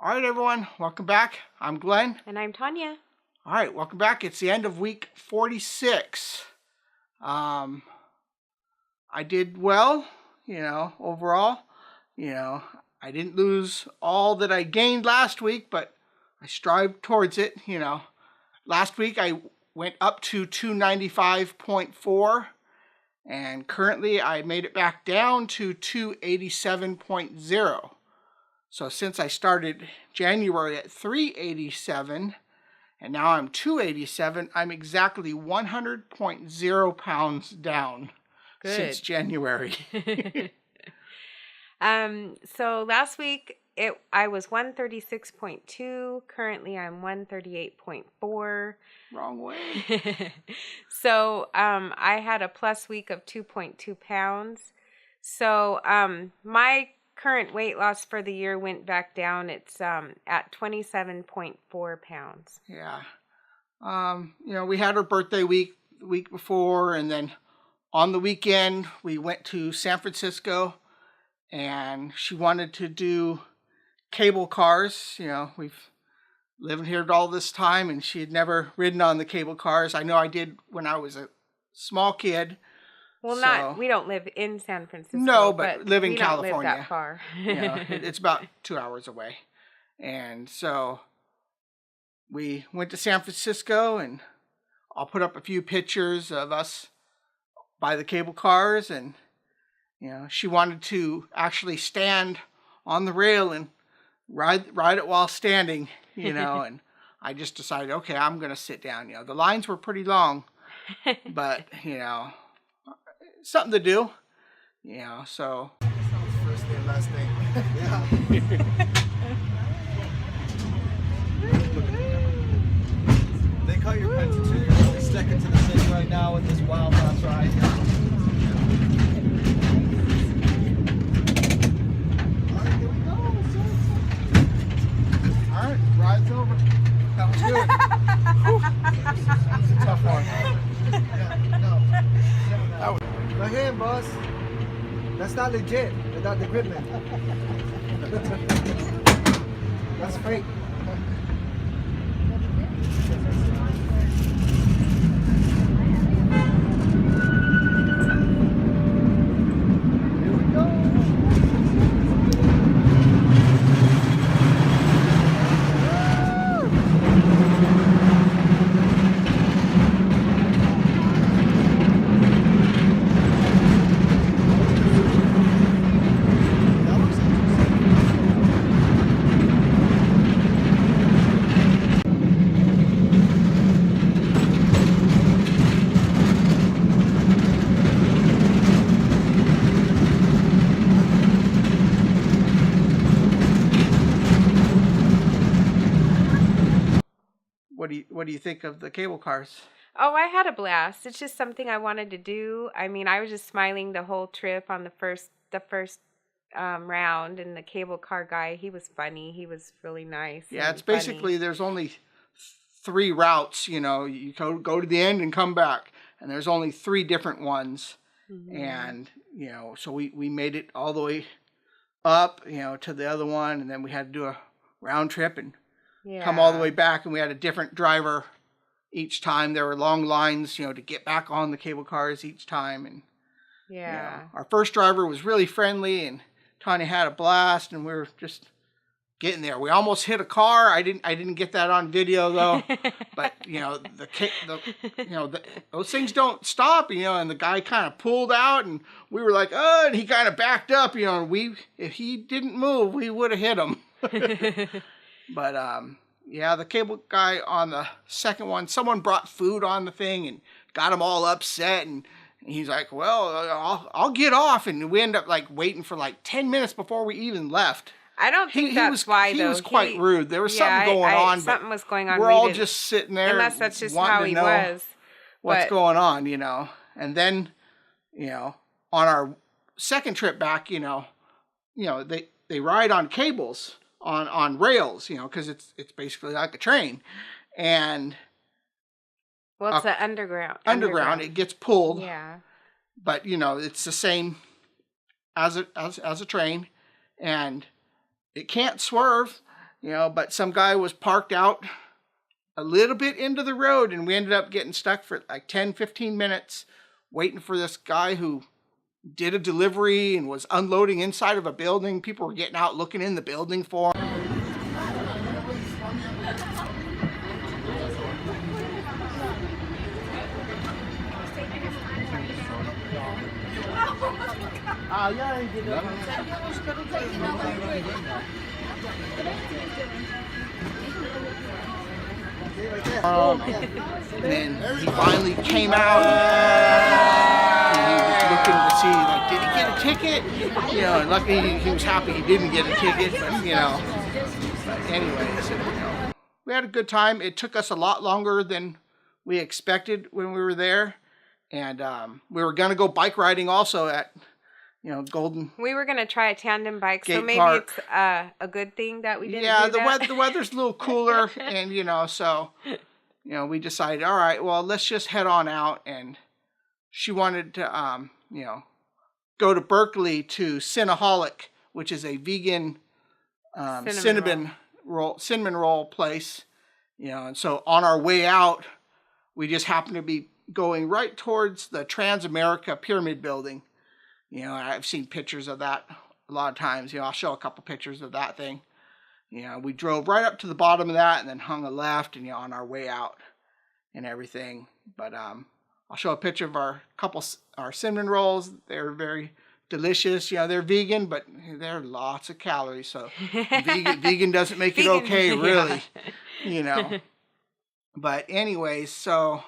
All right, everyone, welcome back. I'm Glenn. And I'm Tonya. All right, welcome back. It's the end of week 46. I did well, overall. I didn't lose all that I gained last week, but I strived towards it, Last week I went up to 295.4, and currently I made it back down to 287.0. So since I started January at 387, and now I'm 287, I'm exactly 100.0 pounds down. Good. Since January. So last week I was 136.2. Currently I'm 138.4. Wrong way. So I had a plus week of 2.2 pounds. So my current weight loss for the year went back down. It's at 27.4 pounds. Yeah. We had our birthday week the week before, and then on the weekend we went to San Francisco, and she wanted to do cable cars. We've lived here all this time, and she had never ridden on the cable cars. I know I did when I was a small kid. Well, we don't live in San Francisco. No, but live in we California. Don't live that far. It's about 2 hours away. And so we went to San Francisco, and I'll put up a few pictures of us by the cable cars. And, she wanted to actually stand on the rail and ride it while standing, and I just decided, okay, I'm going to sit down. The lines were pretty long, but, something to do, so. First day, last day. Yeah. They cut your pencil too. You're really sticking to the thing right now with this wild bus ride. Alright, here we go. Alright, ride's over. That was good. That was a tough one. Yeah, no. Right here, boss. That's not legit without the equipment. That's fake. Here we go. What do you think of the cable cars? Oh, I had a blast. It's just something I wanted to do. I mean, I was just smiling the whole trip on the first round, and the cable car guy, he was funny. He was really nice. Yeah, it's basically there's only 3 routes. You go to the end and come back, and there's only 3 different ones. Mm-hmm. And so we made it all the way up, to the other one, and then we had to do a round trip and come all the way back, and we had a different driver each time. There were long lines, to get back on the cable cars each time. And our first driver was really friendly, and Tonya had a blast, and we were just getting there. We almost hit a car. I didn't get that on video though. But those things don't stop. And the guy kind of pulled out, and we were like, oh, and he kind of backed up. And if he didn't move, we would have hit him. But the cable guy on the second one, someone brought food on the thing and got him all upset, and he's like, well, I'll get off, and we end up waiting for 10 minutes before we even left. I don't think that's why, though. He was quite rude. There was something going on. Something was going on. We're all just sitting there. Unless that's just how he was. What's going on, And then, on our second trip back, they ride on cables. On rails, because it's basically like a train, and it's an underground. It gets pulled. Yeah. But it's the same as a train, and it can't swerve. you know, but some guy was parked out a little bit into the road, and we ended up getting stuck for like 10, 15 minutes waiting for this guy who did a delivery and was unloading inside of a building. People were getting out looking in the building for him. And then he finally came out. He was looking to see, like, did he get a ticket? You know, and luckily he was happy he didn't get a ticket. But, you know, but anyways, you know, we had a good time. It took us a lot longer than we expected when we were there, and we were gonna go bike riding also at, you know, Golden. We were gonna try a tandem bike, Gate so maybe Park. it's a good thing that we didn't. Yeah, do the that. the weather's a little cooler, and you know, so you know, we decided, all right, well, let's just head on out. And she wanted to, you know, go to Berkeley to Cinnaholic, which is a vegan cinnamon roll place, you know. And so on our way out, we just happened to be going right towards the Transamerica Pyramid Building. You know, I've seen pictures of that a lot of times. You know, I'll show a couple pictures of that thing. You know, we drove right up to the bottom of that and then hung a left, and, you know, on our way out and everything. But I'll show a picture of our cinnamon rolls. They're very delicious. You know, they're vegan, but they're lots of calories. So vegan doesn't make it okay, really. Yeah. You know. But anyways, so,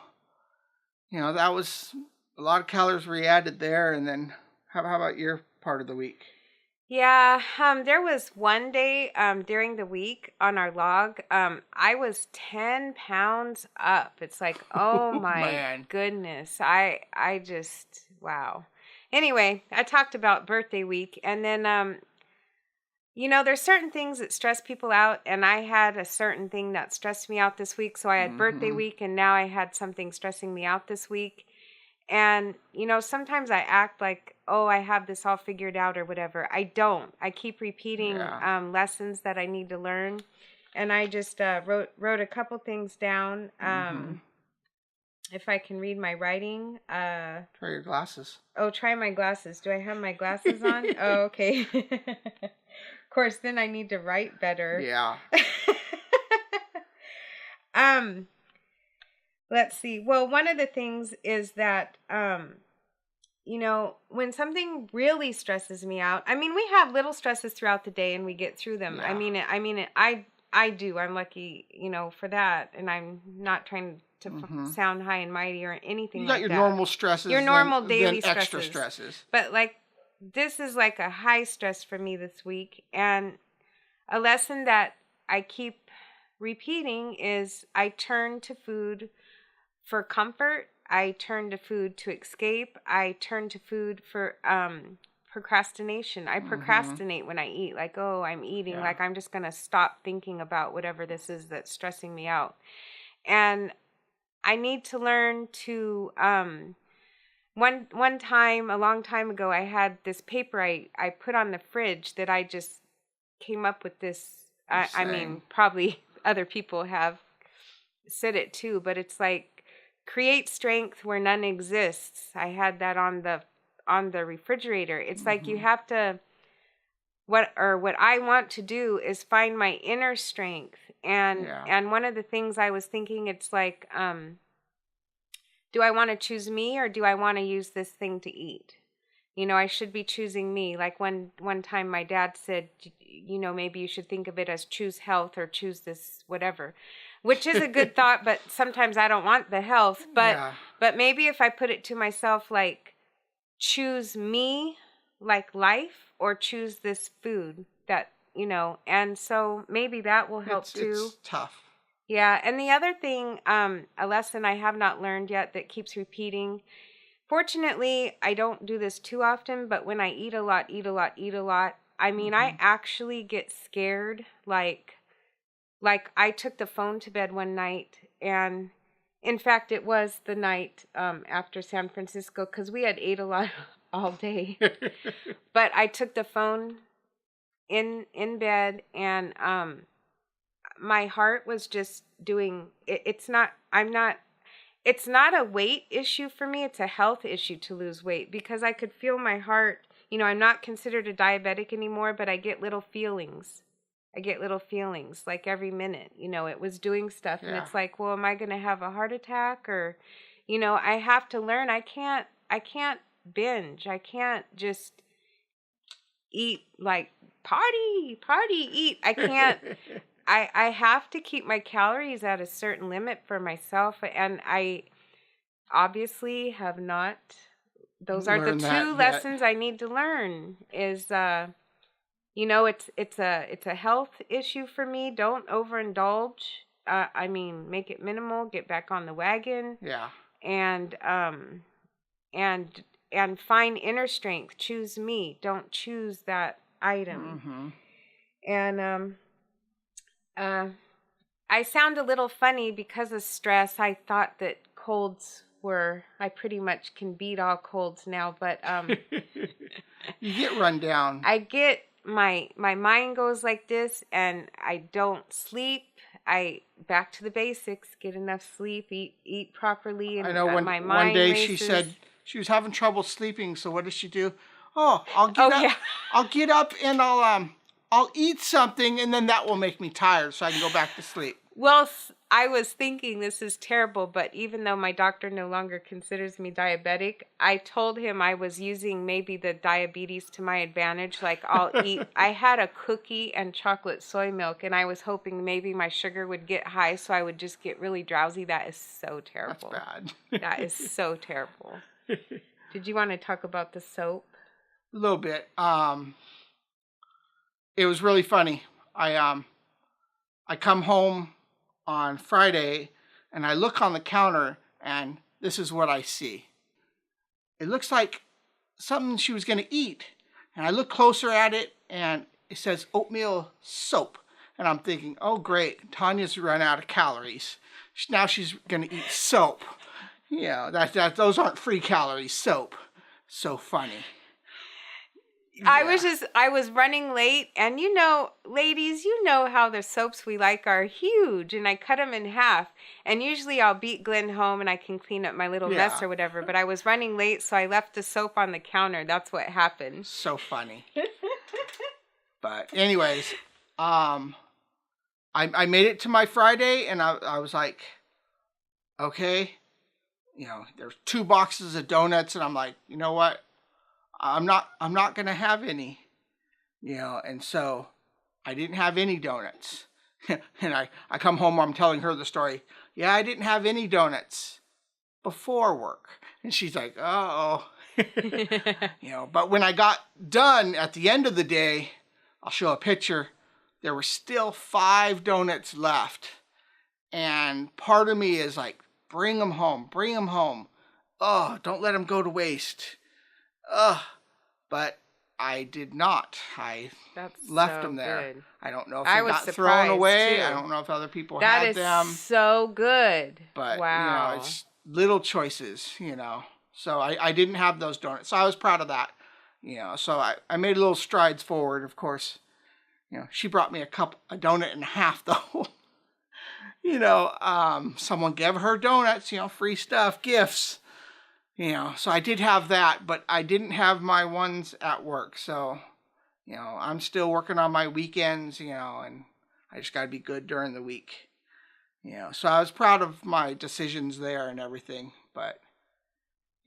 you know, that was a lot of calories we added there. And then how about your part of the week? Yeah, there was one day during the week on our log, I was 10 pounds up. It's like, oh my Man. goodness. I just, wow. Anyway, I talked about birthday week, and then, you know, there's certain things that stress people out, and I had a certain thing that stressed me out this week. So I had birthday week, and now I had something stressing me out this week. And, you know, sometimes I act like, oh, I have this all figured out or whatever. I don't. I keep repeating lessons that I need to learn. And I just wrote a couple things down. If I can read my writing. Try your glasses. Oh, try my glasses. Do I have my glasses on? Oh, okay. Of course, then I need to write better. Yeah. Let's see. Well, one of the things is that, you know, when something really stresses me out, I mean, we have little stresses throughout the day and we get through them. Yeah. I do. I'm lucky, you know, for that. And I'm not trying to sound high and mighty or anything like that. You got your normal stresses. Your normal daily then stresses. Extra stresses. But like, this is like a high stress for me this week. And a lesson that I keep repeating is I turn to food for comfort. I turn to food to escape. I turn to food for procrastination. I procrastinate when I eat. Like, oh, I'm eating. Yeah. Like, I'm just going to stop thinking about whatever this is that's stressing me out. And I need to learn to, one time, a long time ago, I had this paper I put on the fridge that I just came up with this. I mean, probably other people have said it too, but it's like, create strength where none exists. I had that on the refrigerator. It's like you have to, what I want to do is find my inner strength. And one of the things I was thinking, it's like, do I want to choose me or do I want to use this thing to eat? You know, I should be choosing me. Like one time my dad said, you know, maybe you should think of it as choose health or choose this whatever. Which is a good thought, but sometimes I don't want the health. But maybe if I put it to myself, like, choose me, like life, or choose this food that, you know, and so maybe that will help too. It's tough. Yeah, and the other thing, a lesson I have not learned yet that keeps repeating. Fortunately, I don't do this too often, but when I eat a lot, I mean, I actually get scared, like I took the phone to bed one night, and in fact, it was the night after San Francisco, because we had ate a lot all day. But I took the phone in bed, and my heart was just doing it, it's not a weight issue for me. It's a health issue to lose weight, because I could feel my heart. You know, I'm not considered a diabetic anymore, but I get little feelings. Like every minute, you know, it was doing stuff. And it's like, well, am I going to have a heart attack? Or, you know, I have to learn. I can't binge. I can't just eat like party, eat. I can't. I have to keep my calories at a certain limit for myself, and I obviously have not. Those are the two lessons I need to learn. Is you know, it's a health issue for me. Don't overindulge. I mean, make it minimal. Get back on the wagon. Yeah. And find inner strength. Choose me. Don't choose that item. And I sound a little funny because of stress. I thought that colds were, I pretty much can beat all colds now, but you get run down. I get, my mind goes like this, and I don't sleep. I back to the basics, get enough sleep, eat properly, and I know my mind one day races. she said she was having trouble sleeping, so what does she do? Oh, I'll get up and I'll eat something, and then that will make me tired so I can go back to sleep. Well, I was thinking this is terrible, but even though my doctor no longer considers me diabetic, I told him I was using maybe the diabetes to my advantage. Like, I'll eat. I had a cookie and chocolate soy milk, and I was hoping maybe my sugar would get high, so I would just get really drowsy. That is so terrible. That's bad. That is so terrible. Did you want to talk about the soap? A little bit. It was really funny. I come home on Friday, and I look on the counter, and this is what I see. It looks like something she was going to eat. And I look closer at it, and it says Oatmeal Soap. And I'm thinking, oh, great, Tonya's run out of calories. Now she's going to eat soap. You know, those aren't free calories, soap. So funny. Yeah. I was running late, and you know, ladies, you know how the soaps we like are huge, and I cut them in half, and usually I'll beat Glenn home and I can clean up my little mess or whatever, but I was running late, so I left the soap on the counter. That's what happened. So funny. But anyways, I made it to my Friday, and I was like, okay, you know, there's 2 boxes of donuts, and I'm like, you know what? I'm not going to have any, you know, and so I didn't have any donuts. And I come home, I'm telling her the story. Yeah, I didn't have any donuts before work. And she's like, oh, you know, but when I got done at the end of the day, I'll show a picture. There were still 5 donuts left. And part of me is like, bring them home. Oh, don't let them go to waste. But I did not. I left them there. Good. I don't know if they got thrown away. Too. I don't know if other people had them. That is so good. But, you know, it's little choices, you know. So I didn't have those donuts. So I was proud of that, you know. So I made little strides forward, of course. You know, she brought me a donut and a half, though. You know, someone gave her donuts, you know, free stuff, gifts. You know, so I did have that, but I didn't have my ones at work. So, you know, I'm still working on my weekends, you know, and I just got to be good during the week. You know, so I was proud of my decisions there and everything. But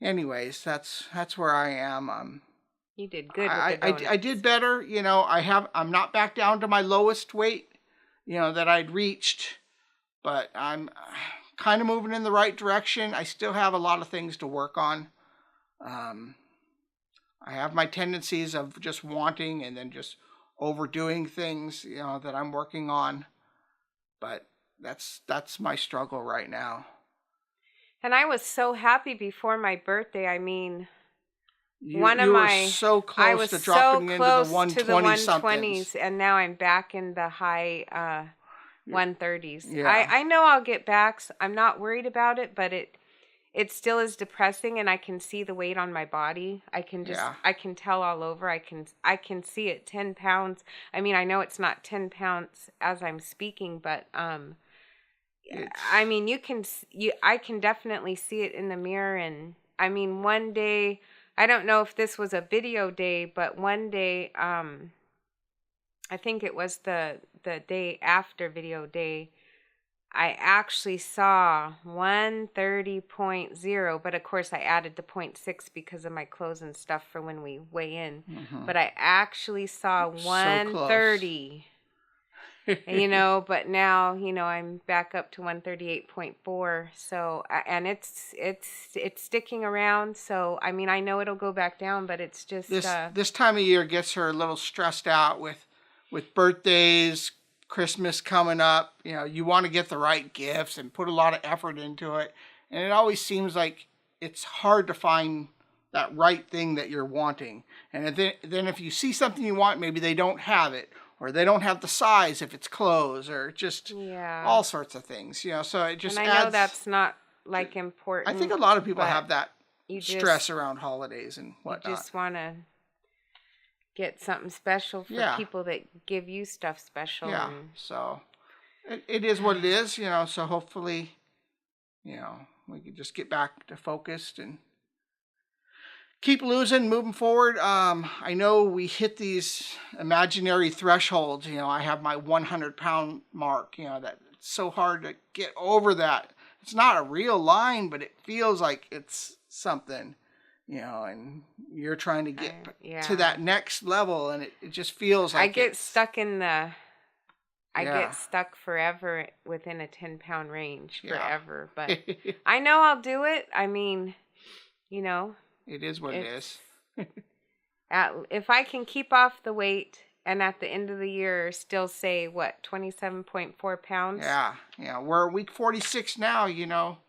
anyways, that's where I am. You did good with the donuts. I did better. You know, I'm not back down to my lowest weight, you know, that I'd reached, but I'm kind of moving in the right direction. I still have a lot of things to work on. I have my tendencies of just wanting and then just overdoing things, you know, that I'm working on. But that's my struggle right now. And I was so happy before my birthday. I mean, you were so close to dropping into the 120-somethings. And now I'm back in the high 130s. Yeah. I know I'll get back. So I'm not worried about it, but it still is depressing, and I can see the weight on my body. I can just, Yeah. I can tell all over. I can see it 10 pounds. I mean, I know it's not 10 pounds as I'm speaking, but, I mean, I can definitely see it in the mirror. And I mean, one day, I don't know if this was a video day, but one day, I think it was the day after video day, I actually saw 130.0, but of course I added the 0.6 because of my clothes and stuff for when we weigh in. Mm-hmm. But I actually saw So 130. You know, but now, you know, I'm back up to 138.4. So, and it's sticking around. So, I mean, I know it'll go back down, but it's just this time of year gets her a little stressed out with birthdays, Christmas coming up. You know, you want to get the right gifts and put a lot of effort into it, and it always seems like it's hard to find that right thing that you're wanting. And then if you see something you want, maybe they don't have it, or they don't have the size if it's clothes, or just all sorts of things, you know. So it just and I know that's not like important. I think a lot of people have that stress around holidays and whatnot. You just want to get something special for people that give you stuff special. Yeah. So it is what it is, you know. So hopefully, you know, we can just get back to focused and keep losing, moving forward. I know we hit these imaginary thresholds. You know, I have my 100-pound mark. You know, that it's so hard to get over that. It's not a real line, but it feels like it's something. You know, and you're trying to get to that next level, and it just feels like I get stuck in the. I get stuck forever within a 10-pound range forever, but I know I'll do it. I mean, you know. It is what it is. If I can keep off the weight and at the end of the year still say, 27.4 pounds? Yeah. We're week 46 now, you know.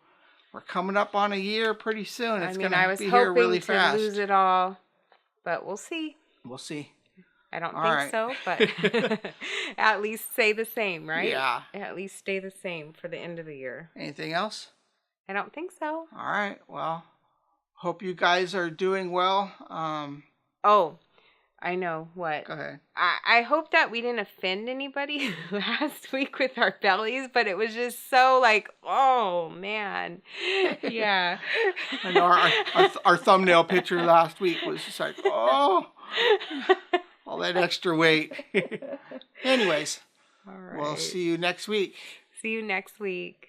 We're coming up on a year pretty soon. It's going to be here really fast. I was hoping to lose it all, but we'll see. We'll see. I don't think so, but at least stay the same, right? Yeah. At least stay the same for the end of the year. Anything else? I don't think so. All right. Well, hope you guys are doing well. Oh, I know what. Go ahead. I hope that we didn't offend anybody last week with our bellies, but it was just so like, oh man, yeah. I know our thumbnail picture last week was just like, oh, all that extra weight. Anyways, all right. We'll see you next week. See you next week.